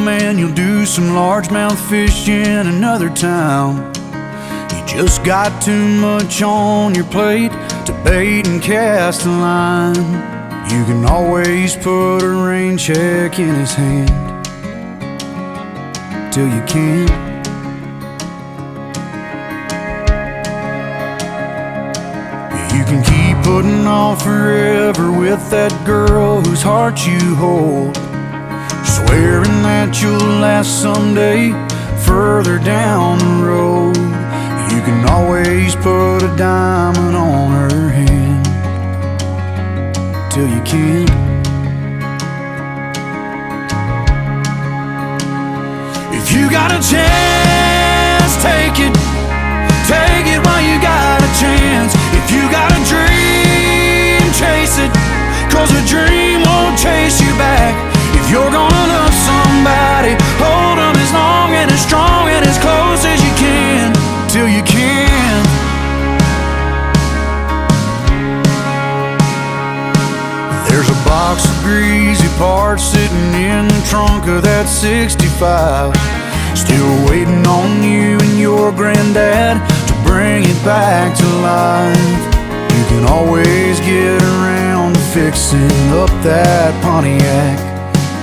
man, you'll do some largemouth fish in another town. You just got too much on your plate to bait and cast a line. You can always put a rain check in his hand till you can't. You can keep putting off forever with that girl whose heart you hold, swearing that you'll last someday further down the road. You can always put a diamond on her hand till you can't. If you got a chance, take it. Take it while you got a chance. If you got a dream, chase it, 'cause a dream won't chase you back. If you're gonna love somebody, hold them as long and as strong and as close as you can till you can. There's a box of greasy parts sitting in the trunk of that 65, still waiting on you and your granddad to bring it back to life. You can always get around to fixing up that Pontiac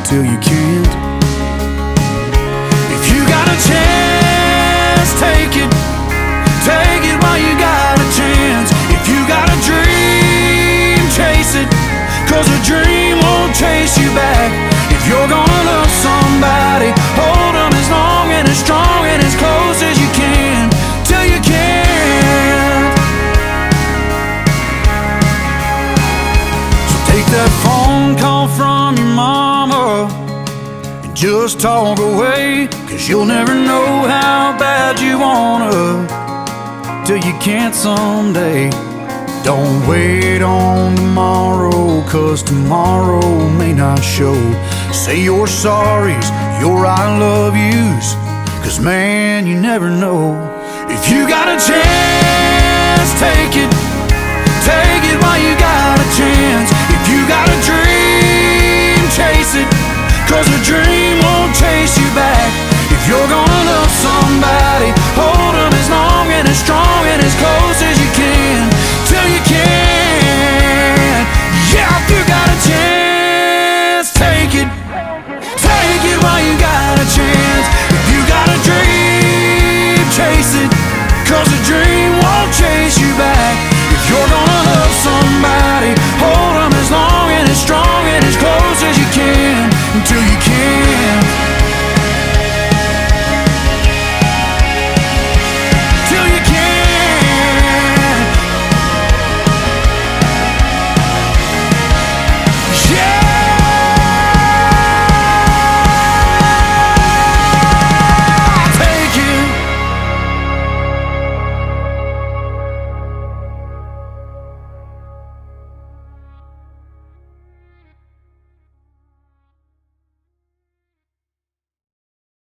till you can't. If you got a chance, take it. Take it while you got a chance. If you got a dream, chase it, 'cause a dream won't chase you back. If you're gonna love somebody, hold them as long and as strong and as close as you can till you can't. So take that phone call from your mama and just talk away, 'cause you'll never know how bad you wanna till you can't someday. Don't wait on tomorrow, 'cause tomorrow may not show. Say your sorries, your I love yous, 'cause man, you never know. If you got a chance, take it. Take it while you got a chance. If you got a dream, chase it, 'cause a dream won't chase you back. If you're gonna love somebody, hold them as long and as strong and as close